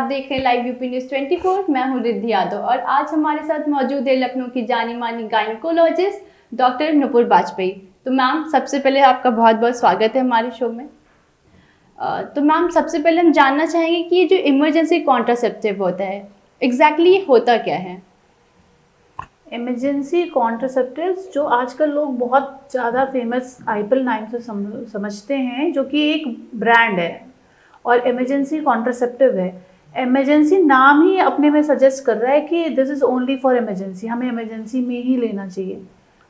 देख रहे हैं लाइव यूपी न्यूज़ 24। मैं हूं रिद्धि यादव और आज हमारे साथ मौजूद है लखनऊ की जानी मानी गायनिकोलॉजिस्ट डॉक्टर नुपुर बाजपेयी। तो मैम, सबसे पहले आपका बहुत बहुत स्वागत है हमारे शो में। तो मैम, सबसे पहले हम जानना चाहेंगे कि ये जो इमरजेंसी कॉन्ट्रासेप्टिव होता है एग्जैक्टली ये होता क्या है। इमरजेंसी कॉन्ट्रासेप्टिव्स जो आजकल लोग बहुत ज़्यादा फेमस आईपिल नाम से समझते हैं, जो कि एक ब्रांड है और इमरजेंसी कॉन्ट्रासेप्टिव है। इमरजेंसी नाम ही अपने में सजेस्ट कर रहा है कि this is only for emergency, हमें इमरजेंसी में ही लेना चाहिए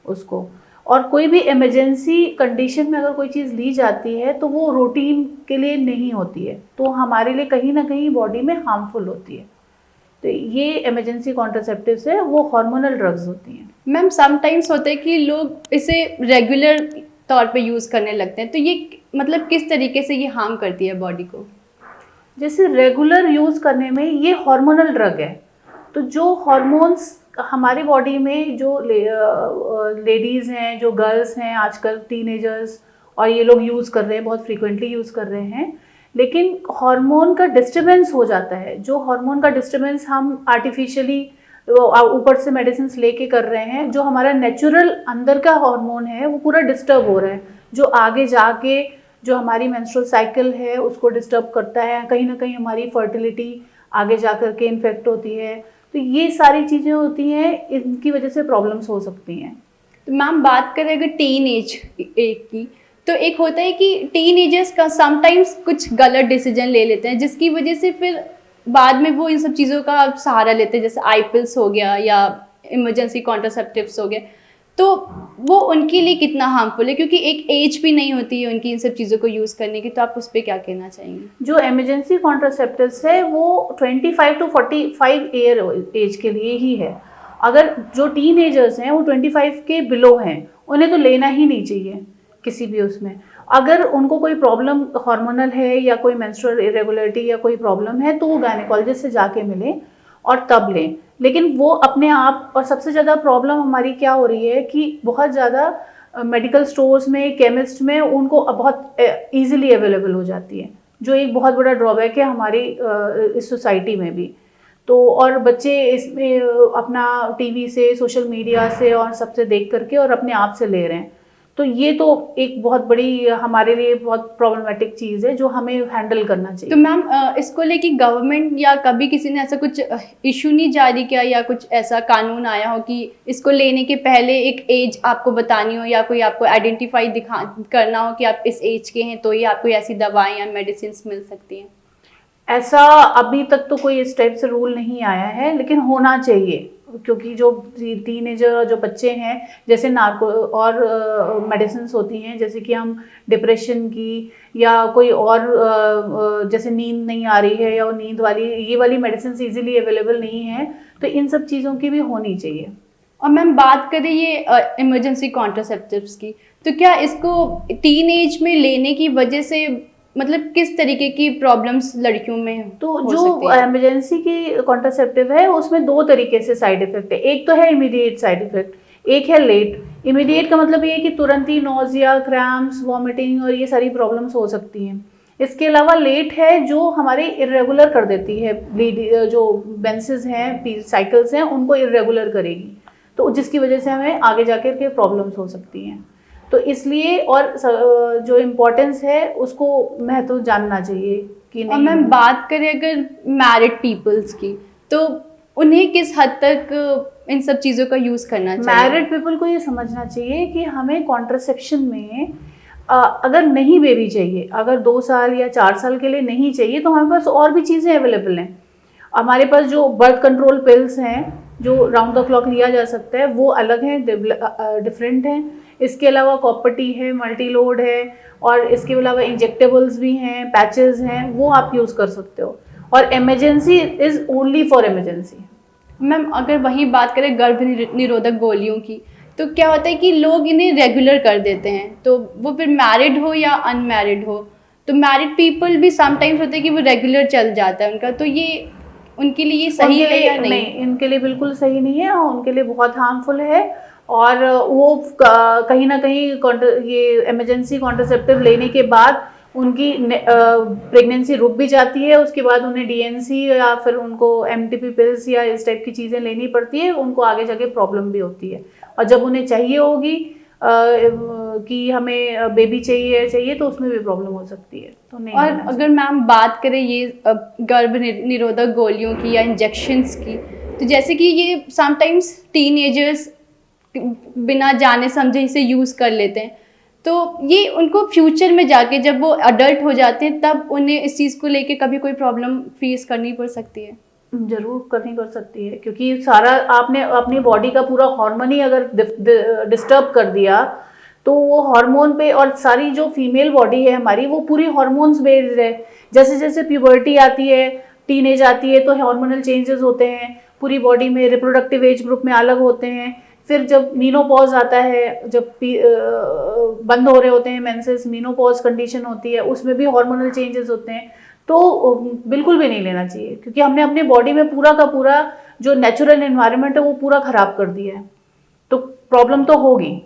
उसको। और कोई भी इमरजेंसी कंडीशन में अगर कोई चीज़ ली जाती है तो वो रूटीन के लिए नहीं होती है, तो हमारे लिए कहीं ना कहीं बॉडी में हार्मफुल होती है। तो ये इमरजेंसी कॉन्ट्रासेप्टिव्स है, वो हार्मोनल ड्रग्स होती हैं। मैम, समटाइम्स होता है कि लोग इसे रेगुलर तौर पे यूज़ करने लगते हैं, तो ये मतलब किस तरीके से ये हार्म करती है बॉडी को। जैसे रेगुलर यूज़ करने में ये हार्मोनल ड्रग है, तो जो हार्मोन्स हमारी बॉडी में जो लेडीज़ हैं, जो गर्ल्स हैं, आजकल टीनेजर्स और ये लोग यूज़ कर रहे हैं, बहुत फ्रीक्वेंटली यूज़ कर रहे हैं, लेकिन हार्मोन का डिस्टर्बेंस हो जाता है। जो हार्मोन का डिस्टर्बेंस हम आर्टिफिशियली ऊपर से मेडिसिन लेके कर रहे हैं, जो हमारा नेचुरल अंदर का हार्मोन है वो पूरा डिस्टर्ब हो रहा है, जो आगे जाके जो हमारी मेंस्ट्रुअल साइकिल है उसको डिस्टर्ब करता है। कहीं ना कहीं हमारी फर्टिलिटी आगे जा कर के इन्फेक्ट होती है। तो ये सारी चीज़ें होती हैं, इनकी वजह से प्रॉब्लम्स हो सकती हैं। तो मैम, बात करें अगर टीन एज की, तो एक होता है कि टीन एजर्स का समटाइम्स कुछ गलत डिसीजन ले लेते हैं, जिसकी वजह से फिर बाद में वो इन सब चीज़ों का सहारा लेते हैं, जैसे आईपिल्स हो गया या इमरजेंसी कॉन्ट्रासेप्टिव्स हो गए। तो वो उनके लिए कितना हार्मफुल है, क्योंकि एक एज भी नहीं होती है उनकी इन सब चीज़ों को यूज़ करने की। तो आप उस पर क्या कहना चाहेंगे। जो इमरजेंसी कॉन्ट्रासेप्टिव्स है वो 25 to 45 ईयर एज के लिए ही है। अगर जो टीन एजर्स हैं वो 25 के बिलो हैं, उन्हें तो लेना ही नहीं चाहिए किसी भी उसमें। अगर उनको कोई प्रॉब्लम हार्मोनल है या कोई मेंस्ट्रुअल इरेगुलरिटी या कोई प्रॉब्लम है तो वो गायनेकोलॉजिस्ट से जाके मिलें और तब लें। लेकिन वो अपने आप, और सबसे ज़्यादा प्रॉब्लम हमारी क्या हो रही है कि बहुत ज़्यादा मेडिकल स्टोर्स में, केमिस्ट में उनको बहुत ईजिली अवेलेबल हो जाती है, जो एक बहुत बड़ा ड्रॉबैक है हमारी इस सोसाइटी में भी। तो और बच्चे इसमें अपना टीवी से, सोशल मीडिया से और सबसे देख करके और अपने आप से ले रहे हैं। तो ये तो एक बहुत बड़ी हमारे लिए बहुत प्रॉब्लमेटिक चीज़ है जो हमें हैंडल करना चाहिए। तो मैम, इसको लेके गवर्नमेंट या कभी किसी ने ऐसा कुछ इशू नहीं जारी किया या कुछ ऐसा कानून आया हो कि इसको लेने के पहले एक एज आपको बतानी हो या कोई आपको आइडेंटिफाई करना हो कि आप इस एज के हैं, तो ये आपको ऐसी दवाएं या मेडिसिन मिल सकती हैं। ऐसा अभी तक तो कोई इस टाइप से रूल नहीं आया है, लेकिन होना चाहिए, क्योंकि जो टीनेजर जो बच्चे हैं, जैसे नार्को और मेडिसिन होती हैं, जैसे कि हम डिप्रेशन की या कोई और जैसे नींद नहीं आ रही है या नींद वाली, ये वाली मेडिसिन इजीली अवेलेबल नहीं है, तो इन सब चीज़ों की भी होनी चाहिए। और मैम, बात करें ये इमरजेंसी कॉन्ट्रासेप्टिव्स की, तो क्या इसको टीन एज में लेने की वजह से मतलब किस तरीके की प्रॉब्लम्स लड़कियों में तो हो जो सकती है? इमरजेंसी की कॉन्ट्रासेप्टिव है उसमें दो तरीके से साइड इफेक्ट है। एक तो है इमीडिएट साइड इफेक्ट, एक है लेट। इमीडिएट का मतलब ये है कि तुरंत ही नोजिया, क्रैम्प्स, वॉमिटिंग और ये सारी प्रॉब्लम्स हो सकती हैं। इसके अलावा लेट है जो हमारे इरेगुलर कर देती है, जो मेंसेस हैं, साइकिल्स हैं, उनको इरेगुलर करेगी, तो जिसकी वजह से हमें आगे जाकर के प्रॉब्लम्स हो सकती हैं। तो इसलिए और जो इम्पोर्टेंस है उसको महत्व जानना चाहिए कि नहीं। और मैम, बात करें अगर मैरिड पीपल्स की, तो उन्हें किस हद तक इन सब चीज़ों का यूज़ करना चाहिए? मैरिड पीपल को ये समझना चाहिए कि हमें कॉन्ट्रासेप्शन में अगर नहीं बेबी चाहिए, अगर 2 साल या 4 साल के लिए नहीं चाहिए, तो हमारे पास और भी चीज़ें अवेलेबल हैं। हमारे पास जो बर्थ कंट्रोल पिल्स हैं जो राउंड द क्लॉक लिया जा सकता है, वो अलग हैं, डिफरेंट हैं। इसके अलावा कॉपर टी है, मल्टी लोड है, और इसके अलावा इंजेक्टेबल्स भी हैं, पैचेस हैं, वो आप यूज़ कर सकते हो। और emergency is only for emergency. Ma'am, अगर वहीं बात करें गर्भ निरोधक गोलियों की, तो क्या होता है कि लोग इन्हें रेगुलर कर देते हैं, तो वो फिर मैरिड हो या अनमैरिड हो, तो मैरिड पीपल भी समटाइम्स होते हैं कि वो रेगुलर चल जाता है उनका, तो ये उनके लिए ये सही है या नहीं? इनके लिए बिल्कुल सही नहीं है, और उनके लिए बहुत हार्मफुल है। और वो कहीं ना कहीं ये इमरजेंसी कॉन्ट्रासेप्टिव लेने के बाद उनकी प्रेगनेंसी रुक भी जाती है, उसके बाद उन्हें डीएनसी या फिर उनको एमटीपी पिल्स या इस टाइप की चीज़ें लेनी पड़ती है, उनको आगे जाके प्रॉब्लम भी होती है। और जब उन्हें चाहिए होगी कि हमें बेबी चाहिए तो उसमें भी प्रॉब्लम हो सकती है, तो नहीं। और अगर मैम बात करें ये गर्भ निरोधक गोलियों की या इंजेक्शंस की, तो जैसे कि ये समटाइम्स टीनेजर्स बिना जाने समझे इसे यूज़ कर लेते हैं, तो ये उनको फ्यूचर में जाके जब वो अडल्ट हो जाते हैं तब उन्हें इस चीज़ को लेके कभी कोई प्रॉब्लम फेस करनी पड़ सकती है। जरूर करनी पड़ सकती है, क्योंकि सारा आपने अपनी बॉडी का पूरा हार्मोन ही अगर डिस्टर्ब कर दिया तो वो हार्मोन पे, और सारी जो फीमेल बॉडी है हमारी वो पूरी हार्मोन्स बेस्ड है। जैसे जैसे प्यूबर्टी आती है, टीनेज आती है, तो हार्मोनल चेंजेस होते हैं पूरी बॉडी में, रिप्रोडक्टिव एज ग्रुप में अलग होते हैं। फिर जब मीनोपॉज आता है, जब बंद हो रहे होते हैं मेंसेस, मीनोपॉज कंडीशन होती है, उसमें भी हार्मोनल चेंजेस होते हैं। तो बिल्कुल भी नहीं लेना चाहिए, क्योंकि हमने अपने बॉडी में पूरा का पूरा जो नेचुरल एनवायरनमेंट है वो पूरा खराब कर दिया है, तो प्रॉब्लम तो होगी।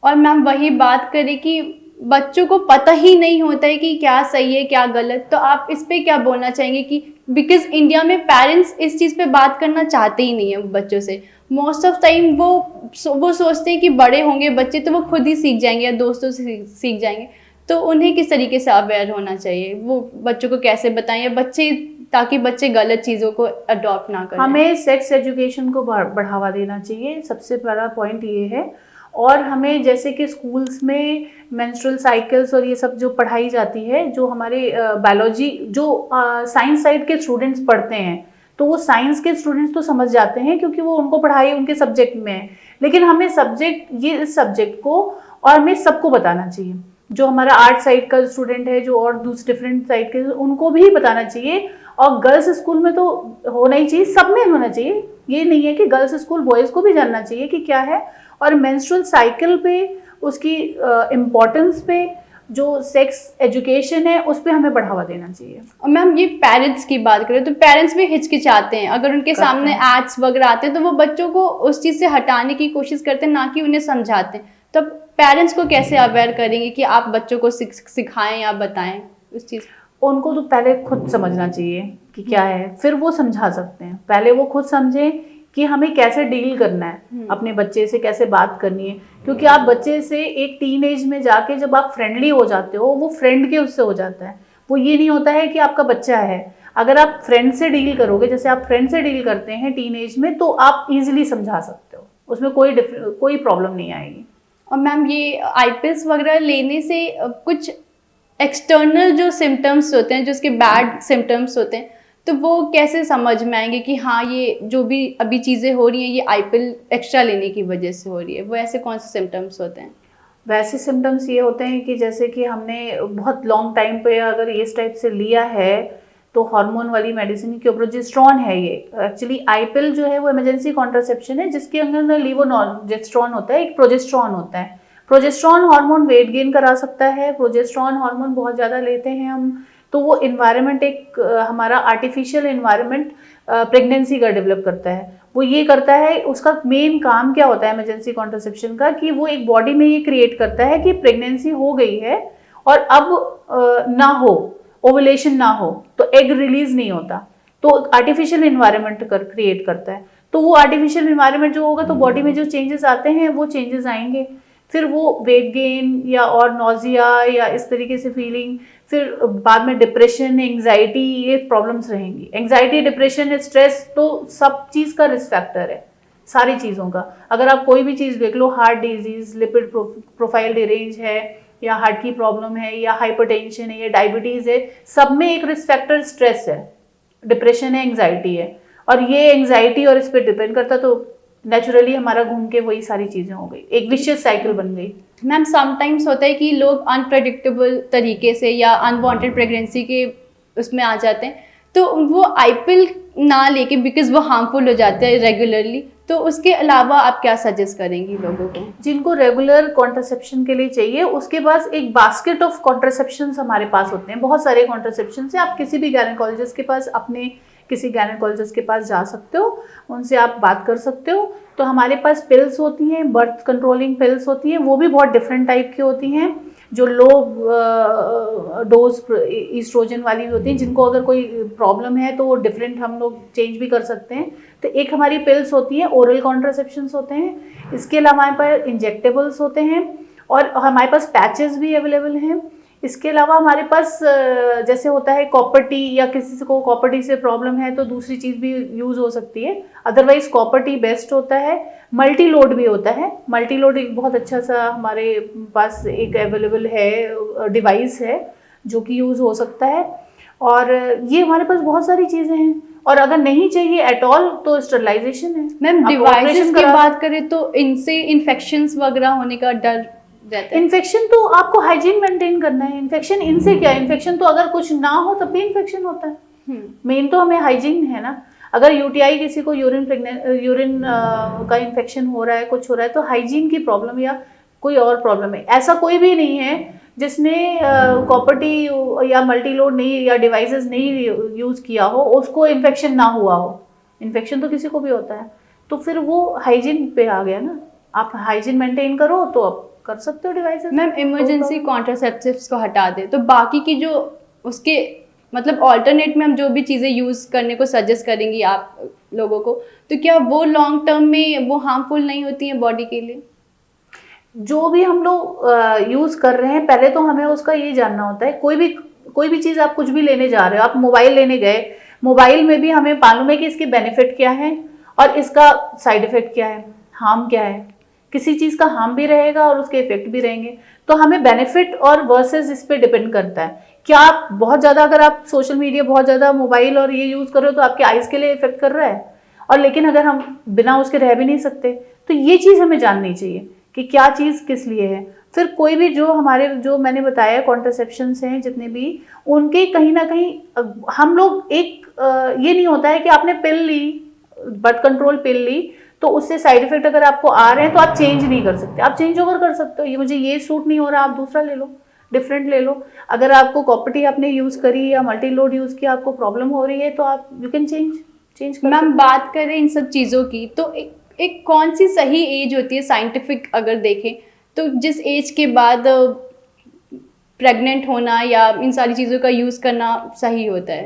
और मैम वही बात करें कि बच्चों को पता ही नहीं होता है कि क्या सही है क्या गलत, तो आप इस पे क्या बोलना चाहेंगे कि बिकॉज इंडिया में पेरेंट्स इस चीज़ पे बात करना चाहते ही नहीं है बच्चों से। मोस्ट ऑफ टाइम वो सोचते हैं कि बड़े होंगे बच्चे तो वो खुद ही सीख जाएंगे या दोस्तों से सीख जाएंगे, तो उन्हें किस तरीके से अवेयर होना चाहिए, वो बच्चों को कैसे बताएं, या बच्चे ताकि बच्चे गलत चीज़ों को अडॉप्ट ना करें। हमें सेक्स एजुकेशन को बढ़ावा देना चाहिए, सबसे बड़ा पॉइंट ये है। और हमें जैसे कि स्कूल्स में मेंस्ट्रुअल साइकिल्स और ये सब जो पढ़ाई जाती है, जो हमारे बायोलॉजी जो साइंस साइड के स्टूडेंट्स पढ़ते हैं, तो वो साइंस के स्टूडेंट्स तो समझ जाते हैं क्योंकि वो उनको पढ़ाई उनके सब्जेक्ट में है। लेकिन हमें इस सब्जेक्ट को और हमें सबको बताना चाहिए, जो हमारा आर्ट साइड का स्टूडेंट है, जो और दूसरे डिफरेंट साइड के, उनको भी बताना चाहिए। और गर्ल्स स्कूल में तो होना ही चाहिए, सब में होना चाहिए। ये नहीं है कि गर्ल्स स्कूल, बॉयज़ को भी जानना चाहिए कि क्या है। और मेंस्ट्रुअल साइकिल पे, उसकी इम्पोर्टेंस पे, जो सेक्स एजुकेशन है उस पर हमें बढ़ावा देना चाहिए। और मैम ये पेरेंट्स की बात करें तो पेरेंट्स भी हिचकिचाते हैं, अगर उनके सामने एड्स वगैरह आते हैं तो वो बच्चों को उस चीज़ से हटाने की कोशिश करते हैं, ना कि उन्हें समझाते हैं। तो पेरेंट्स को कैसे अवेयर करेंगे कि आप बच्चों को सिखाएं या बताएं उस चीज़? उनको तो पहले खुद समझना चाहिए कि क्या है, फिर वो समझा सकते हैं। पहले वो खुद समझें कि हमें कैसे डील करना है, अपने बच्चे से कैसे बात करनी है। क्योंकि आप बच्चे से एक टीन एज में जाके जब आप फ्रेंडली हो जाते हो, वो फ्रेंड के उससे हो जाता है, वो ये नहीं होता है कि आपका बच्चा है। अगर आप फ्रेंड से डील करोगे, जैसे आप फ्रेंड से डील करते हैं टीन एज में, तो आप इजीली समझा सकते हो, उसमें कोई प्रॉब्लम नहीं आएगी। और मैम ये आईपीएस वगैरह लेने से कुछ एक्सटर्नल जो सिम्टम्स होते हैं, जो उसके बैड सिम्टम्स होते हैं, तो वो कैसे समझ में आएंगे कि हाँ ये जो भी अभी चीज़ें हो रही हैं ये आईपीएल एक्स्ट्रा लेने की वजह से हो रही है? वो ऐसे कौन से सिम्टम्स होते हैं? वैसे सिम्टम्स ये होते हैं कि जैसे कि हमने बहुत लॉन्ग टाइम पे अगर इस टाइप से लिया है, तो हार्मोन वाली मेडिसिन की, प्रोजेस्टेरॉन है ये। एक्चुअली आईपीएल जो है वो इमरजेंसी कॉन्ट्रासेप्शन है, जिसके अंदर लीवोनॉर्जेस्ट्रॉन होता है, एक प्रोजेस्टेरॉन होता है। प्रोजेस्टेरॉन हार्मोन वेट गेन करा सकता है। प्रोजेस्टेरॉन हार्मोन बहुत ज़्यादा लेते हैं हम, तो वो इन्वायरमेंट एक हमारा आर्टिफिशियल इन्वायरमेंट प्रेगनेंसी का डेवलप करता है। वो ये करता है, उसका मेन काम क्या होता है इमरजेंसी कॉन्ट्रासेप्शन का, कि वो एक बॉडी में ये क्रिएट करता है कि प्रेगनेंसी हो गई है और अब ना हो, ओवुलेशन ना हो, तो एग रिलीज नहीं होता, तो आर्टिफिशियल इन्वायरमेंट क्रिएट करता है। तो वो आर्टिफिशियल इन्वायरमेंट जो होगा, तो बॉडी में जो चेंजेस आते हैं वो चेंजेस आएंगे। फिर वो वेट गेन या और नोजिया या इस तरीके से फीलिंग, फिर बाद में डिप्रेशन, एंग्जाइटी, ये प्रॉब्लम्स रहेंगी। एंग्जाइटी, डिप्रेशन, स्ट्रेस तो सब चीज़ का रिस्क फैक्टर है, सारी चीज़ों का। अगर आप कोई भी चीज़ देख लो, heart disease, lipid profile derange है, या हार्ट की प्रॉब्लम है, या हाइपरटेंशन है, या डायबिटीज़ है, सब में एक रिस्क फैक्टर स्ट्रेस है, डिप्रेशन है, एंग्जाइटी है। और ये एंग्जाइटी और इस पर डिपेंड करता, तो नेचुरली हमारा घूम के वही सारी चीज़ें हो गई, एक विशियस साइकिल बन गई। मैम समटाइम्स होता है कि लोग अनप्रेडिक्टेबल तरीके से या अनवांटेड प्रेगनेंसी के उसमें आ जाते हैं, तो वो आईपीएल ना लेके, बिकॉज वो हार्मफुल हो जाते हैं रेगुलरली, तो उसके अलावा आप क्या सजेस्ट करेंगी लोगों को? जिनको रेगुलर कॉन्ट्रासेप्शन के लिए चाहिए, उसके पास एक बास्केट ऑफ कॉन्ट्रासेप्शन हमारे पास होते हैं, बहुत सारे कॉन्ट्रासेप्शन से। आप किसी भी गायनेकोलॉजिस्ट के पास, अपने किसी गायनेकोलॉजिस्ट के पास जा सकते हो, उनसे आप बात कर सकते हो। तो हमारे पास पिल्स होती हैं, बर्थ कंट्रोलिंग पिल्स होती हैं, वो भी बहुत डिफरेंट टाइप की होती हैं। जो लो डोज ईस्ट्रोजन वाली भी होती हैं, जिनको अगर कोई प्रॉब्लम है तो वो डिफरेंट हम लोग चेंज भी कर सकते हैं। तो एक हमारी पिल्स होती हैं, ओरल कॉन्ट्रासेप्शंस होते हैं, इसके अलावा हमारे पास इंजेक्टेबल्स होते हैं और हमारे पास पैचेस भी अवेलेबल हैं। इसके अलावा हमारे पास जैसे होता है कॉपर टी, या किसी को कॉपर टी से प्रॉब्लम है तो दूसरी चीज़ भी यूज़ हो सकती है, अदरवाइज कॉपर टी बेस्ट होता है। मल्टी लोड भी होता है, मल्टी लोड एक बहुत अच्छा सा हमारे पास एक अवेलेबल है, डिवाइस है जो कि यूज़ हो सकता है। और ये हमारे पास बहुत सारी चीज़ें हैं, और अगर नहीं चाहिए एट ऑल तो स्टरलाइजेशन है। मैम आप डिवाइसेस operation की करा- बात करें तो इनसे इन्फेक्शंस वगैरह होने का डर रहता है। इन्फेक्शन तो आपको हाइजीन मेंटेन करना है। इन्फेक्शन इनसे क्या, इन्फेक्शन तो अगर कुछ ना हो तब भी इन्फेक्शन होता है। मेन तो हमें हाइजीन है ना। अगर यूटीआई किसी को यूरिन का इन्फेक्शन हो रहा है, कुछ हो रहा है, तो हाइजीन की प्रॉब्लम या कोई और प्रॉब्लम है। ऐसा कोई भी नहीं है जिसने कॉपर टी या मल्टी लोड नहीं या डिवाइसेस नहीं यूज़ किया हो उसको इन्फेक्शन ना हुआ हो। इन्फेक्शन तो किसी को भी होता है, तो फिर वो हाइजीन पे आ गया ना। आप हाइजीन मेंटेन करो तो आप कर सकते हो डिवाइसेस। मैम इमरजेंसी कॉन्ट्रासेप्टिव्स को हटा दे तो बाकी की जो उसके मतलब ऑल्टरनेट में हम जो भी चीज़ें यूज़ करने को सजेस्ट करेंगी आप लोगों को, तो क्या वो लॉन्ग टर्म में वो हार्मफुल नहीं होती हैं बॉडी के लिए? जो भी हम लोग यूज़ कर रहे हैं, पहले तो हमें उसका ये जानना होता है। कोई भी चीज़ आप कुछ भी लेने जा रहे हो, आप मोबाइल लेने गए, मोबाइल में भी हमें मालूम है कि इसके बेनिफिट क्या है और इसका साइड इफेक्ट क्या है, हार्म क्या है। किसी चीज़ का हार्म भी रहेगा और उसके इफेक्ट भी रहेंगे, तो हमें बेनिफिट और वर्सेस इस पे डिपेंड करता है। क्या आप बहुत ज़्यादा, अगर आप सोशल मीडिया बहुत ज़्यादा मोबाइल और ये यूज़ कर रहे हो तो आपके आइज़ के लिए इफेक्ट कर रहा है, और लेकिन अगर हम बिना उसके रह भी नहीं सकते, तो ये चीज़ हमें जाननी चाहिए कि क्या चीज़ किस लिए है। फिर कोई भी जो मैंने बताया कॉन्ट्रासेप्शंस हैं जितने भी, उनके कहीं ना कहीं हम लोग ये नहीं होता है कि आपने पिल ली, बर्थ कंट्रोल पिल ली, तो उससे साइड इफेक्ट अगर आपको आ रहे हैं तो आप चेंज नहीं कर सकते। आप चेंज ओवर कर सकते हो, ये मुझे ये सूट नहीं हो रहा, आप दूसरा ले लो, डिफरेंट ले लो। अगर आपको कॉपर टी आपने यूज़ करी या मल्टी लोड यूज़ किया, आपको प्रॉब्लम हो रही है, तो आप यू कैन चेंज कर। मैम बात करें इन सब चीज़ों की, तो एक कौन सी सही एज होती है साइंटिफिक अगर देखें तो, जिस एज के बाद प्रेग्नेंट होना या इन सारी चीज़ों का यूज़ करना सही होता है?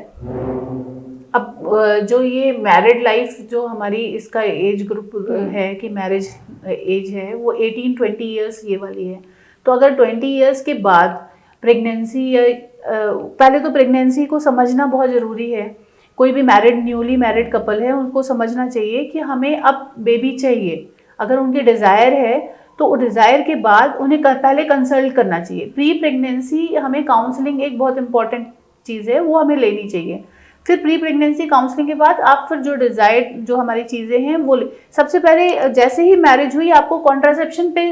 अब जो ये मैरिड लाइफ जो हमारी इसका एज ग्रुप है कि मैरिज एज है, वो 18-20 ईयर्स ये वाली है। तो अगर 20 ईयर्स के बाद प्रेगनेंसी या पहले तो प्रेगनेंसी को समझना बहुत ज़रूरी है। कोई भी न्यूली मैरिड कपल है, उनको समझना चाहिए कि हमें अब बेबी चाहिए। अगर उनके डिज़ायर है तो डिज़ायर के बाद उन्हें पहले कंसल्ट करना चाहिए। प्री प्रेगनेंसी हमें काउंसलिंग एक बहुत इंपॉर्टेंट चीज़ है, वो हमें लेनी चाहिए। फिर प्री प्रेगनेंसी काउंसलिंग के बाद आप फिर जो डिज़ायर जो हमारी चीज़ें हैं वो सबसे पहले जैसे ही मैरिज हुई आपको कॉन्ट्रासेप्शन पे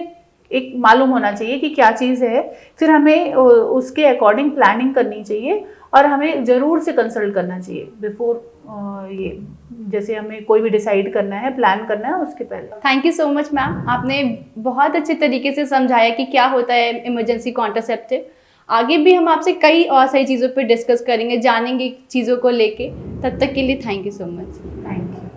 एक मालूम होना चाहिए कि क्या चीज़ है। फिर हमें उसके अकॉर्डिंग प्लानिंग करनी चाहिए और हमें ज़रूर से कंसल्ट करना चाहिए बिफोर ये, जैसे हमें कोई भी डिसाइड करना है, प्लान करना है, उसके पहले। Thank you so much ma'am, आपने बहुत अच्छे तरीके से समझाया कि क्या होता है इमरजेंसी कॉन्ट्रासेप्टिव। आगे भी हम आपसे कई और सारी चीज़ों पर डिस्कस करेंगे, जानेंगे चीज़ों को लेके। तब तक के लिए thank you so much. Thank you.